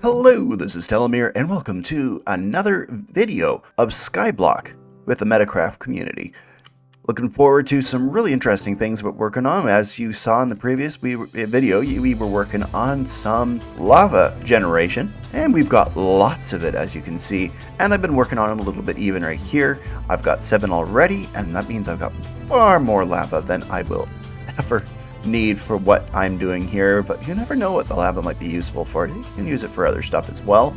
Hello, this is Telomere, and welcome to another video of Skyblock with the Metacraft community. Looking forward to some really interesting things we're working on. As you saw in the previous video, we were working on some lava generation, and we've got lots of it, as you can see. And I've been working on it a little bit even right here. I've got 7 already, and that means I've got far more lava than I will ever need for what I'm doing here, but you never know what the lava might be useful for. You can use it for other stuff as well.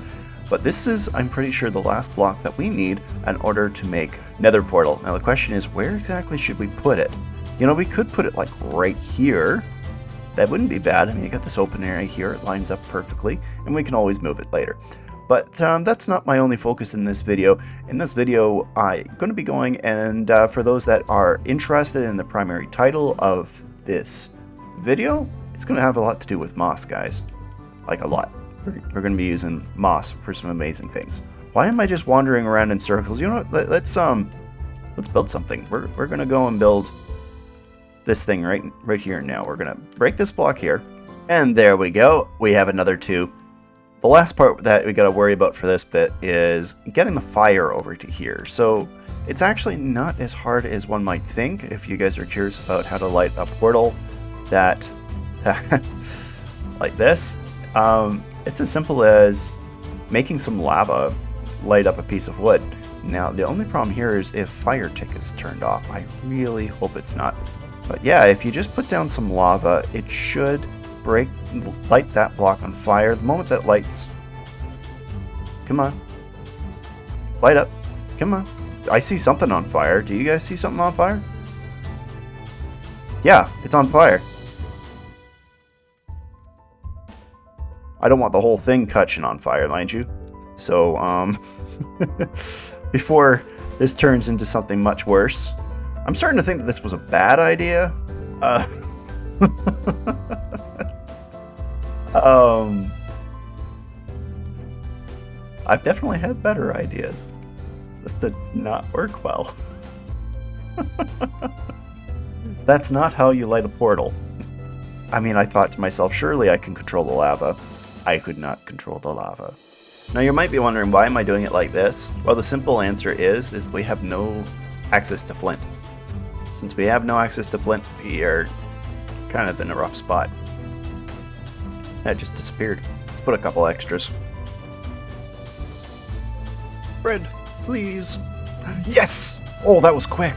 But this is, I'm pretty sure, the last block that we need in order to make nether portal. Now the question is, where exactly should we put it? You know, we could put it like right here. That wouldn't be bad. I mean, you got this open area here, it lines up perfectly, and we can always move it later. But that's not my only focus in this video. In this video, I'm going to be going, and for those that are interested in the primary title of this video, it's going to have a lot to do with moss, guys. Like a lot. We're going to be using moss for some amazing things. Why am I just wandering around in circles? You know what? Let's build something. We're going to go and build this thing right here now. We're going to break this block here, and there we go. We have another 2. The last part that we got to worry about for this bit is getting the fire over to here. So it's actually not as hard as one might think. If you guys are curious about how to light a portal that like this, it's as simple as making some lava light up a piece of wood. Now the only problem here is if fire tick is turned off. I really hope it's not. But yeah, if you just put down some lava, it should light that block on fire. The moment that lights, come on, light up, come on. I see something on fire. Do you guys see something on fire? Yeah, it's on fire. I don't want the whole thing catching on fire, mind you. So, before this turns into something much worse, I'm starting to think that this was a bad idea. I've definitely had better ideas. This did not work well. That's not how you light a portal. I mean, I thought to myself, surely I can control the lava. I could not control the lava. Now you might be wondering, why am I doing it like this? Well, the simple answer is we have no access to flint. Since we have no access to flint, we are kind of in a rough spot. That just disappeared. Let's put a couple extras. Bread, please. Yes! Oh, that was quick.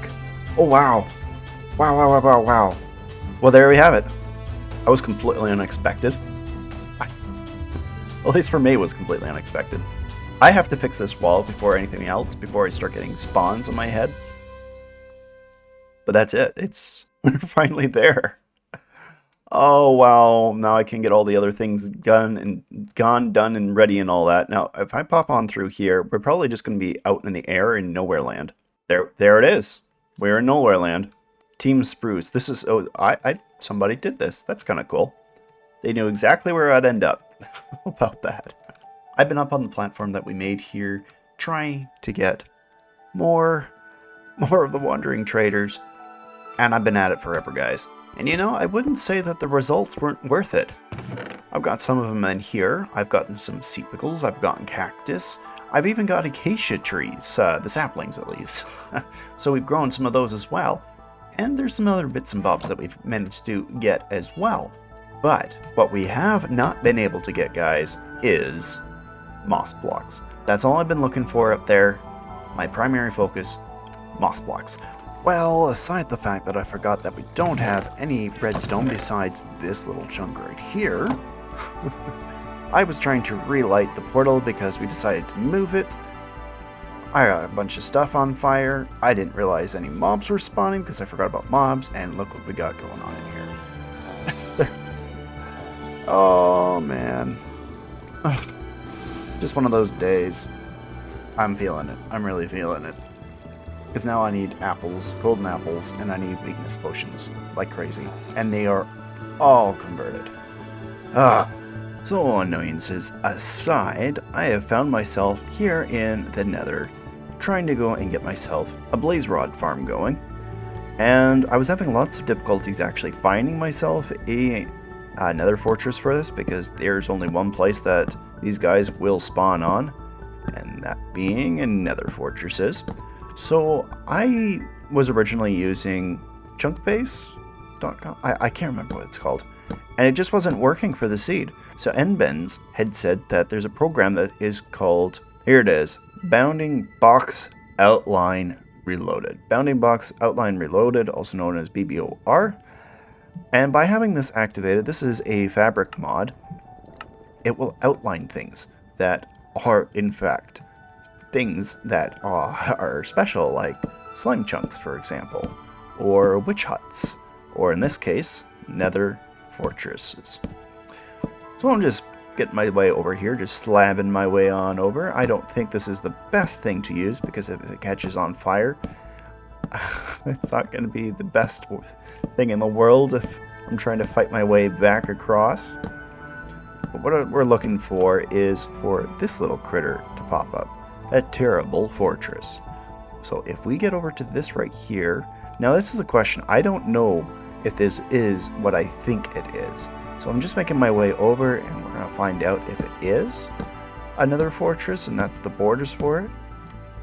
Oh, wow. Wow. Well, there we have it. That was completely unexpected. At least for me, it was completely unexpected. I have to fix this wall before anything else, before I start getting spawns on my head. But that's it. We're finally there. Oh, wow. Now I can get all the other things done and ready and all that. Now, if I pop on through here, we're probably just going to be out in the air in nowhere land. There it is. We're in nowhere land. Team Spruce. This is... Oh, somebody did this. That's kind of cool. They knew exactly where I'd end up. How about that? I've been up on the platform that we made here, trying to get more of the wandering traders, and I've been at it forever, guys. And you know, I wouldn't say that the results weren't worth it. I've got some of them in here. I've gotten some sea pickles. I've gotten cactus. I've even got acacia trees, the saplings at least. So we've grown some of those as well. And there's some other bits and bobs that we've managed to get as well. But what we have not been able to get, guys, is moss blocks. That's all I've been looking for up there. My primary focus, moss blocks. Well, aside the fact that I forgot that we don't have any redstone besides this little chunk right here, I was trying to relight the portal because we decided to move it. I got a bunch of stuff on fire. I didn't realize any mobs were spawning because I forgot about mobs, and look what we got going on in here. Oh, man. Ugh. Just one of those days. I'm feeling it. I'm really feeling it. Because now I need apples, golden apples, and I need weakness potions like crazy. And they are all converted. So annoyances aside, I have found myself here in the nether, trying to go and get myself a blaze rod farm going. And I was having lots of difficulties actually finding myself a nether fortress for this, because there's only one place that these guys will spawn on, and that being in nether fortresses. So I was originally using chunkbase.com. I can't remember what it's called, and it just wasn't working for the seed. So Enbentz had said that there's a program that is called, here it is, Bounding Box Outline Reloaded. Bounding Box Outline Reloaded, also known as BBOR. And by having this activated, this is a fabric mod. It will outline things that are, in fact, things that are special, like slime chunks, for example, or witch huts, or in this case, nether fortresses. So I'm just getting my way over here, just slabbing my way on over. I don't think this is the best thing to use, because if it catches on fire, it's not going to be the best thing in the world if I'm trying to fight my way back across. But what we're looking for is for this little critter to pop up. A terrible fortress. So if we get over to this right here, now this is a question. I don't know if this is what I think it is. So I'm just making my way over, and we're going to find out if it is another fortress, and that's the borders for it.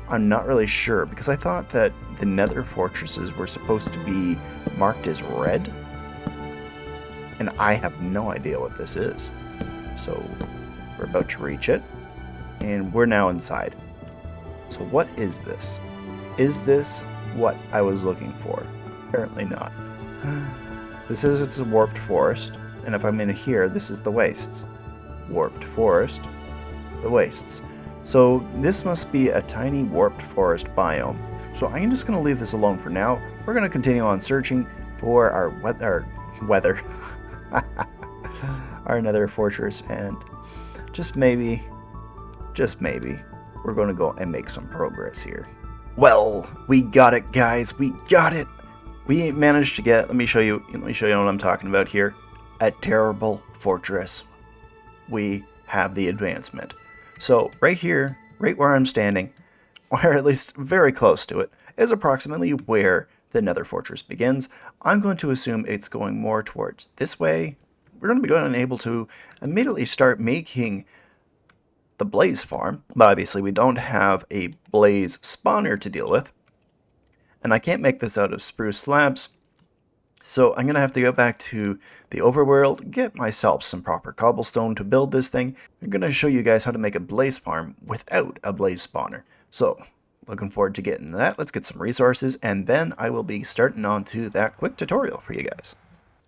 I'm not really sure, because I thought that the nether fortresses were supposed to be marked as red, and I have no idea what this is. So we're about to reach it, and we're now inside. So what is this? Is this what I was looking for? Apparently not. It's a warped forest, and if I'm in here, this is the wastes. Warped forest, the wastes. So this must be a tiny warped forest biome. So I'm just going to leave this alone for now. We're going to continue on searching for our weather, our nether fortress, and just maybe, we're going to go and make some progress here. Well, we got it, guys. We got it. We managed to get, let me show you what I'm talking about here. A terrible fortress. We have the advancement. So right here, right where I'm standing, or at least very close to it, is approximately where the nether fortress begins. I'm going to assume it's going more towards this way. We're going to be going and able to immediately start making the blaze farm, but obviously we don't have a blaze spawner to deal with, and I can't make this out of spruce slabs. So I'm going to have to go back to the overworld, get myself some proper cobblestone to build this thing. I'm going to show you guys how to make a blaze farm without a blaze spawner. So looking forward to getting that. Let's get some resources, and then I will be starting on to that quick tutorial for you guys.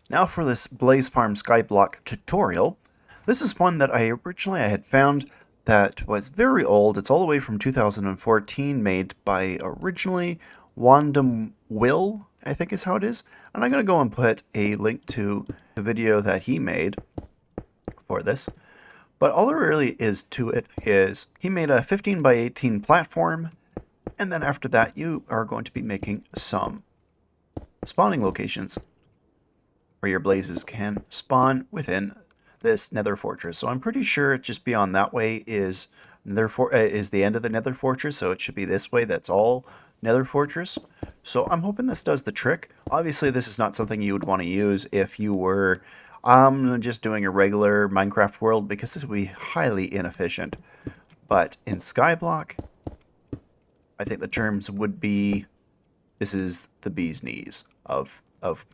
Now for this blaze farm skyblock tutorial. This is one that I had found that was very old. It's all the way from 2014, made by originally WandomWill, I think is how it is. And I'm going to go and put a link to the video that he made for this. But all there really is to it is he made a 15 by 18 platform. And then after that, you are going to be making some spawning locations where your blazes can spawn within this nether fortress. So I'm pretty sure just beyond that way is the end of the nether fortress. So it should be this way. That's all nether fortress. So I'm hoping this does the trick. Obviously, this is not something you would want to use if you were just doing a regular Minecraft world, because this would be highly inefficient. But in Skyblock, I think the terms would be, this is the bee's knees of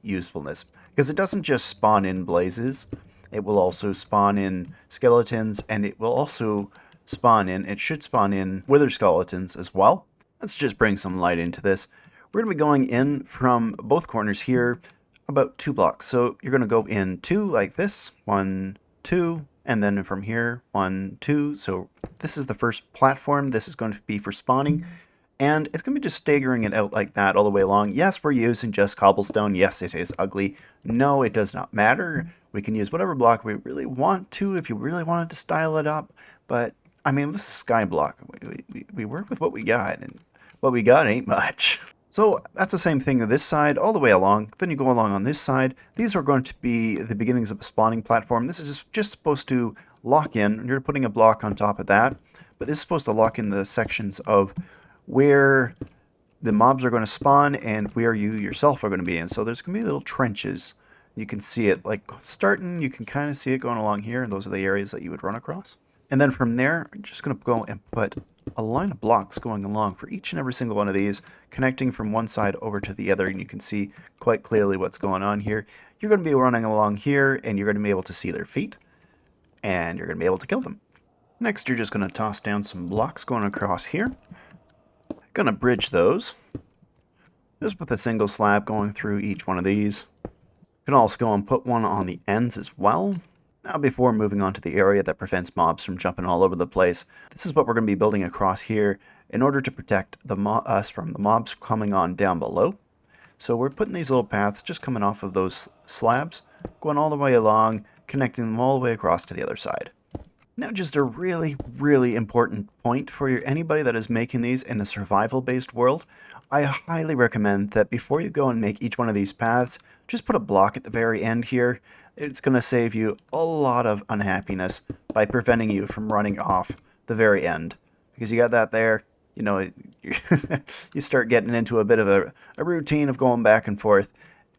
usefulness, because it doesn't just spawn in blazes. It will also spawn in skeletons, and it will also it should spawn in wither skeletons as well. Let's just bring some light into this. We're going to be going in from both corners here about 2 blocks. So you're going to go in 2 like this, 1, 2, and then from here, 1, 2. So this is the first platform. This is going to be for spawning. And it's going to be just staggering it out like that all the way along. Yes, we're using just cobblestone. Yes, it is ugly. No, it does not matter. We can use whatever block we really want to if you really wanted to style it up. But, I mean, this is Skyblock. We work with what we got, and what we got ain't much. So that's the same thing on this side all the way along. Then you go along on this side. These are going to be the beginnings of a spawning platform. This is just supposed to lock in. You're putting a block on top of that. But this is supposed to lock in the sections of where the mobs are going to spawn and where you yourself are going to be in. So there's going to be little trenches. You can see it like starting, you can kind of see it going along here, and those are the areas that you would run across. And then from there, I'm just going to go and put a line of blocks going along for each and every single one of these, connecting from one side over to the other, and you can see quite clearly what's going on here. You're going to be running along here, and you're going to be able to see their feet, and you're going to be able to kill them. Next, you're just going to toss down some blocks going across here. Going to bridge those, just with a single slab going through each one of these. You can also go and put one on the ends as well. Now, before moving on to the area that prevents mobs from jumping all over the place, this is what we're going to be building across here in order to protect us from the mobs coming on down below. So we're putting these little paths just coming off of those slabs, going all the way along, connecting them all the way across to the other side. Now, just a really, really important point for anybody that is making these in a survival-based world. I highly recommend that before you go and make each one of these paths, just put a block at the very end here. It's going to save you a lot of unhappiness by preventing you from running off the very end. Because you got that there, you know, you start getting into a bit of a routine of going back and forth.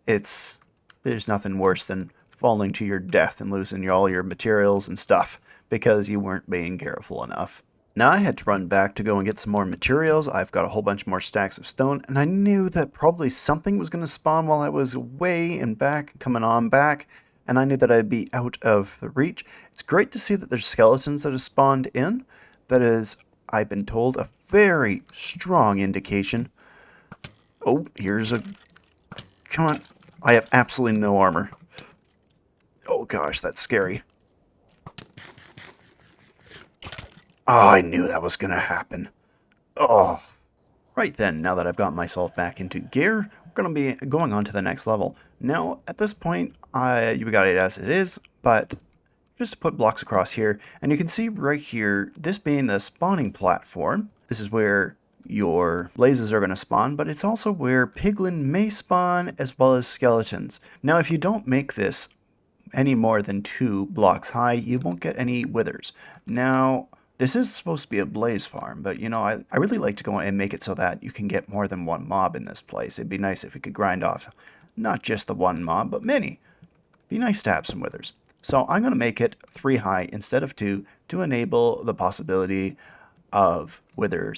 There's nothing worse than falling to your death and losing all your materials and stuff because you weren't being careful enough. Now, I had to run back to go and get some more materials. I've got a whole bunch more stacks of stone, and I knew that probably something was going to spawn while I was way and back, coming on back, and I knew that I'd be out of the reach. It's great to see that there's skeletons that have spawned in. That is, I've been told, a very strong indication. Oh, here's a... Come on. I have absolutely no armor. Oh gosh, that's scary. Oh, I knew that was going to happen. Oh. Right then, now that I've got myself back into gear, we're going to be going on to the next level. Now, at this point, you got it as it is, but just to put blocks across here, and you can see right here, this being the spawning platform, this is where your blazes are going to spawn, but it's also where piglin may spawn as well as skeletons. Now, if you don't make this any more than 2 blocks high, you won't get any withers. Now, this is supposed to be a blaze farm, but you know, I really like to go and make it so that you can get more than one mob in this place. It'd be nice if we could grind off not just the one mob, but many. Be nice to have some withers. So I'm going to make it 3 high instead of 2 to enable the possibility of wither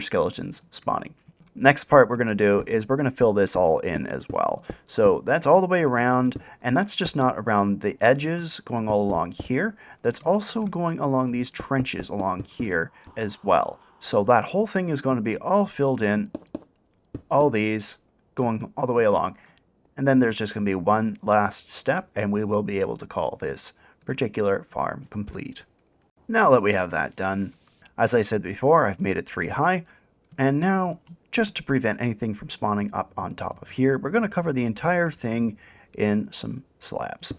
skeletons spawning. Next part we're going to do is we're going to fill this all in as well. So that's all the way around, and that's just not around the edges going all along here. That's also going along these trenches along here as well. So that whole thing is going to be all filled in, all these going all the way along. And then there's just going to be one last step, and we will be able to call this particular farm complete. Now that we have that done, as I said before, I've made it 3 high. And now, just to prevent anything from spawning up on top of here, we're going to cover the entire thing in some slabs.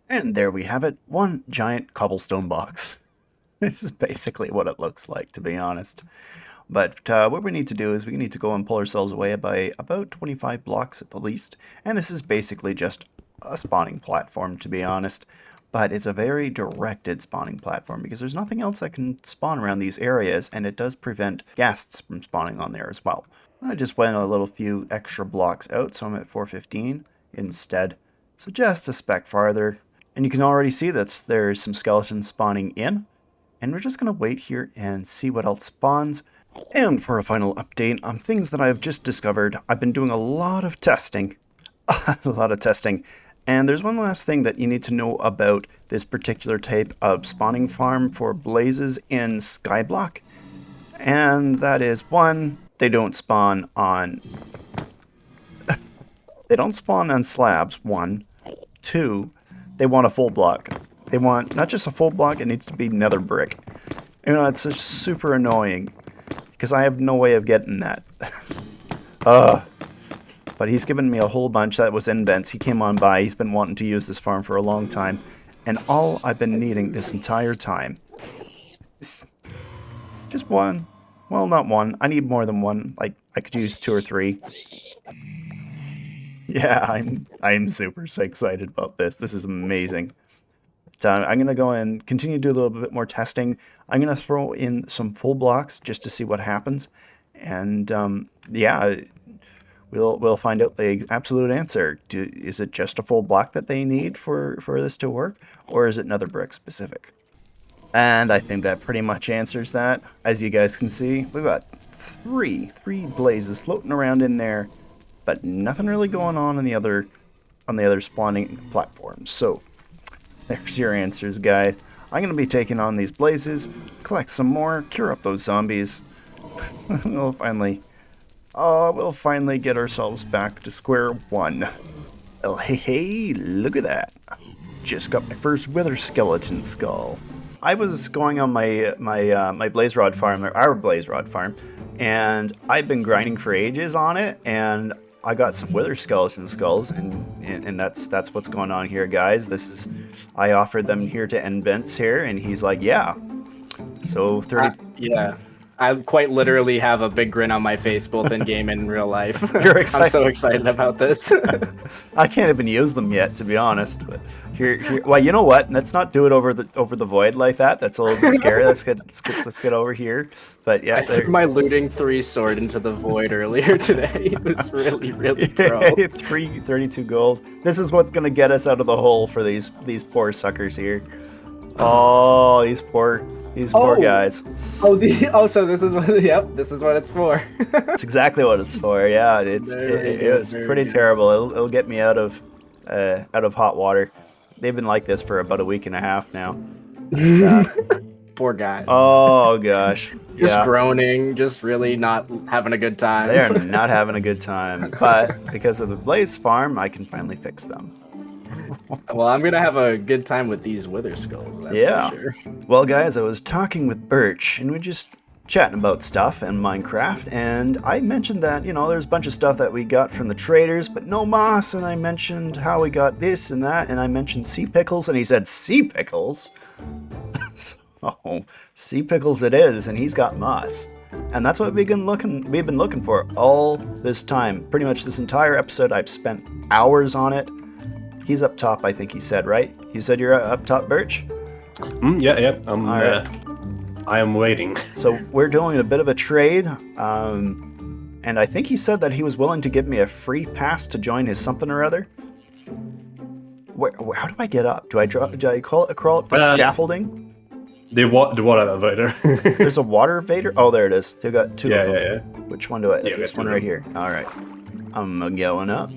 And there we have it, one giant cobblestone box. This is basically what it looks like, to be honest. But what we need to do is we need to go and pull ourselves away by about 25 blocks at the least. And this is basically just a spawning platform, to be honest. But it's a very directed spawning platform because there's nothing else that can spawn around these areas, and it does prevent ghasts from spawning on there as well. I just went a little few extra blocks out, so I'm at 415 instead. So just a speck farther. And you can already see that there's some skeletons spawning in. And we're just going to wait here and see what else spawns. And for a final update on things that I've just discovered, I've been doing a lot of testing. And there's one last thing that you need to know about this particular type of spawning farm for blazes in Skyblock. And that is, 1, they don't spawn on slabs, 1. 2, they want a full block. They want not just a full block, it needs to be nether brick. You know, it's just super annoying because I have no way of getting that. But he's given me a whole bunch. That was Enbentz. He came on by. He's been wanting to use this farm for a long time. And all I've been needing this entire time is just 1. Well, not 1. I need more than 1. Like, I could use 2 or 3. Yeah, I'm super excited about this. This is amazing. So I'm going to go and continue to do a little bit more testing. I'm going to throw in some full blocks just to see what happens. And, yeah... We'll find out the absolute answer. Is it just a full block that they need for this to work, or is it nether brick specific? And I think that pretty much answers that. As you guys can see, we've got three blazes floating around in there, but nothing really going on the other spawning platforms. So there's your answers, guys. I'm gonna be taking on these blazes, collect some more, cure up those zombies. we'll finally get ourselves back to square one. Oh, hey, look at that! Just got my first wither skeleton skull. I was going on my blaze rod farm, or our blaze rod farm, and I've been grinding for ages on it, and I got some wither skeleton skulls, and that's what's going on here, guys. I offered them here to Enbentz here, and he's like, yeah. So 30. Yeah. I quite literally have a big grin on my face, both in game and in real life. You're excited. I'm so excited about this. I can't even use them yet, to be honest. But here. Well, you know what? Let's not do it over the void like that. That's a little bit scary. Let's get over here. But yeah, I threw my looting 3 sword into the void earlier today. It was really pro. 32 gold. This is what's gonna get us out of the hole for these poor suckers here. Oh, these poor guys. So this is what this is what it's for. It's exactly what it's for. Yeah, it's pretty terrible. It'll get me out of hot water. They've been like this for about a week and a half now. Poor guys. Oh gosh. Just groaning, just really not having a good time. They are not having a good time. But because of the blaze farm, I can finally fix them. Well, I'm gonna have a good time with these wither skulls, that's for sure. Well, guys, I was talking with Birch, and we just chatting about stuff and Minecraft, and I mentioned that, there's a bunch of stuff that we got from the traders, but no moss, and I mentioned how we got this and that, and I mentioned sea pickles, and he said, sea pickles? So, sea pickles it is, and he's got moss. And that's what we've been looking for all this time. Pretty much this entire episode, I've spent hours on it. He's up top, I think he said, right? You said you're up top, Birch? Yeah. I am waiting. So we're doing a bit of a trade, and I think he said that he was willing to give me a free pass to join his something or other. How do I get up? Do I crawl up the scaffolding? The water elevator. There's a water elevator? Oh, there it is. They've got two of them. Yeah. Which one do I? Yeah, this one right here. All right. I'm going up.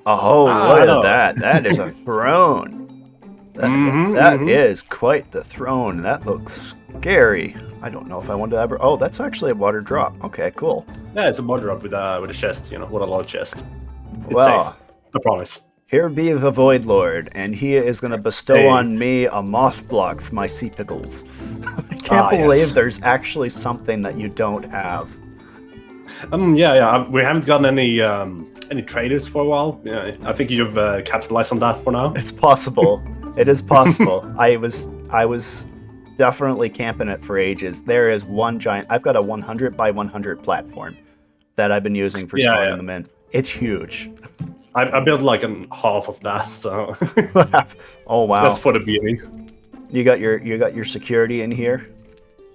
Oh, look at that. That is a throne. That is quite the throne. That looks scary. I don't know if I want to ever... Oh, that's actually a water drop. Okay, cool. Yeah, it's a water drop with a chest, with a large chest. It's well, safe. I promise. Here be the Void Lord, and he is going to bestow on me a moss block for my sea pickles. I can't believe there's actually something that you don't have. Yeah. We haven't gotten any traders for a while. Yeah, I think you've capitalized on that for now. It's possible. It is possible. I was definitely camping it for ages. There is one giant... I've got a 100 by 100 platform that I've been using for spawning them in. It's huge. I built like half of that, so... Oh, wow. That's for the beginning. You got your security in here?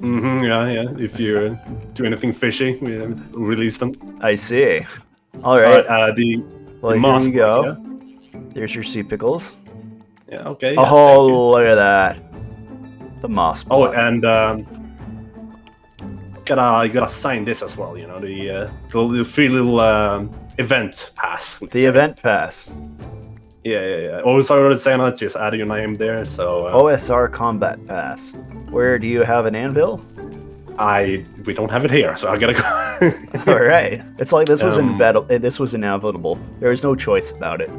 Yeah. If you do anything fishy, we release them. I see. All right. The here you go. Yeah. There's your sea pickles. Yeah, okay. Oh, look at that. The moss block. Oh, and you gotta sign this as well, the free little event pass. The event pass. Yeah. Oh, sorry, I was saying that, just add your name there, so... OSR Combat Pass. Where do you have an anvil? We don't have it here, so I gotta go. All right. It's like this was inevitable. There was no choice about it.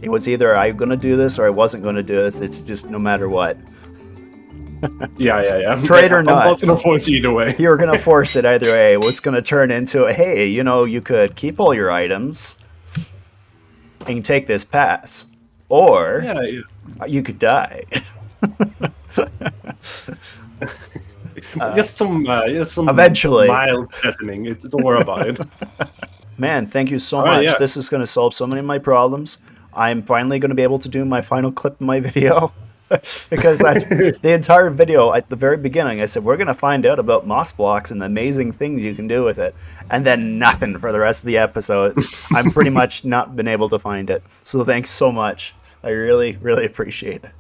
It was either I'm gonna do this or I wasn't gonna do this. It's just no matter what. Yeah. Trade or not. I'm not gonna force you either way. You were gonna force it either way. It was gonna turn into, hey, you could keep all your items and take this pass, or you could die. Just some eventually mild threatening. Don't worry about it. Man, thank you so much. Yeah. This is going to solve so many of my problems. I'm finally going to be able to do my final clip of my video. Because that's the entire video at the very beginning. I said, we're going to find out about moss blocks and the amazing things you can do with it. And then nothing for the rest of the episode. I'm pretty much not been able to find it. So thanks so much. I really, really appreciate it.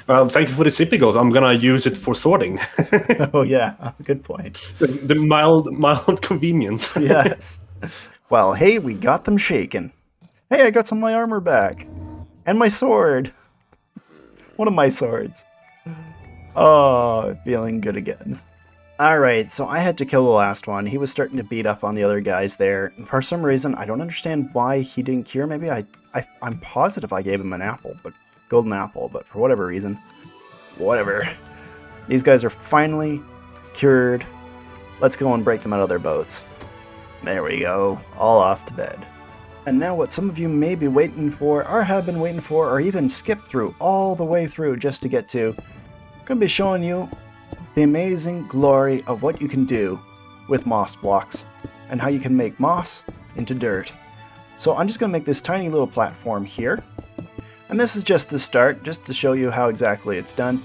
Well, thank you for the zippy goals. I'm gonna use it for sorting. Oh yeah, good point. The mild convenience. Yes. Well, hey, we got them shaken. Hey, I got some of my armor back. And my sword. One of my swords. Oh, feeling good again. Alright, so I had to kill the last one. He was starting to beat up on the other guys there. And for some reason, I don't understand why he didn't cure. Maybe I'm positive I gave him an apple, but golden apple, but for whatever reason. Whatever. These guys are finally cured. Let's go and break them out of their boats. There we go. All off to bed. And now what some of you may be waiting for, or have been waiting for, or even skipped through all the way through just to get to, I'm going to be showing you the amazing glory of what you can do with moss blocks and how you can make moss into dirt. So I'm just going to make this tiny little platform here. And this is just the start, just to show you how exactly it's done.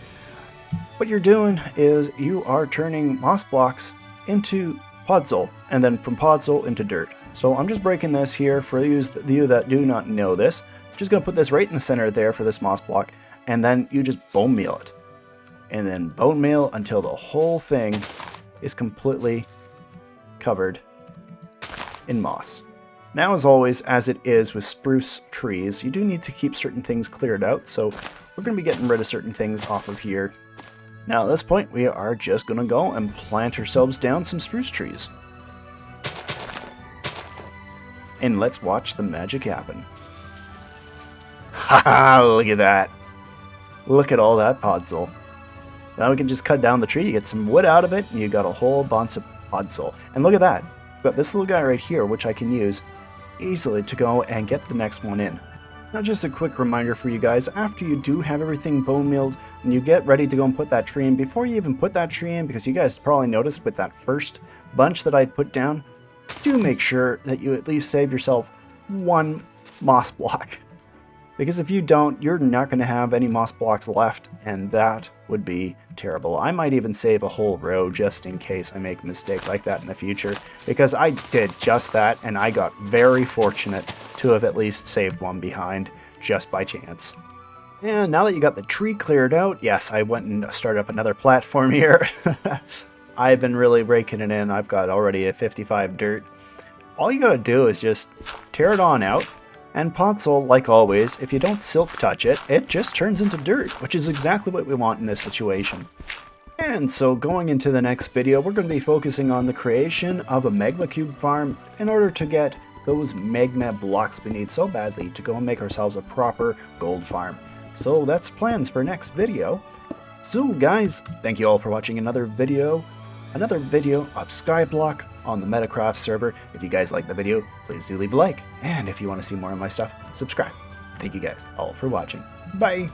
What you're doing is you are turning moss blocks into podzol, and then from podzol into dirt. So I'm just breaking this here for you that do not know this. I'm just going to put this right in the center there for this moss block, and then you just bone meal it. And then bone meal until the whole thing is completely covered in moss. Now, as always, as it is with spruce trees, you do need to keep certain things cleared out, so we're going to be getting rid of certain things off of here. Now, at this point, we are just going to go and plant ourselves down some spruce trees. And let's watch the magic happen. Haha, look at that. Look at all that podzol. Now we can just cut down the tree, you get some wood out of it, and you got a whole bunch of podzol. And look at that. I've got this little guy right here, which I can use easily to go and get the next one in. Now just a quick reminder for you guys, after you do have everything bone mealed, and you get ready to go and put that tree in, before you even put that tree in, because you guys probably noticed with that first bunch that I put down, do make sure that you at least save yourself one moss block. Because if you don't, you're not going to have any moss blocks left, and that would be terrible. I might even save a whole row just in case I make a mistake like that in the future, because I did just that, and I got very fortunate to have at least saved one behind just by chance. And now that you got the tree cleared out, yes, I went and started up another platform here. I've been really raking it in. I've got already a 55 dirt. All you gotta do is just tear it on out. And podzol, like always, if you don't silk touch it, it just turns into dirt, which is exactly what we want in this situation. And so going into the next video, we're going to be focusing on the creation of a magma cube farm in order to get those magma blocks we need so badly to go and make ourselves a proper gold farm. So that's plans for next video. So guys, thank you all for watching another video of Skyblock on the Metacraft server. If you guys like the video, please do leave a like. And if you want to see more of my stuff, subscribe. Thank you guys all for watching. Bye!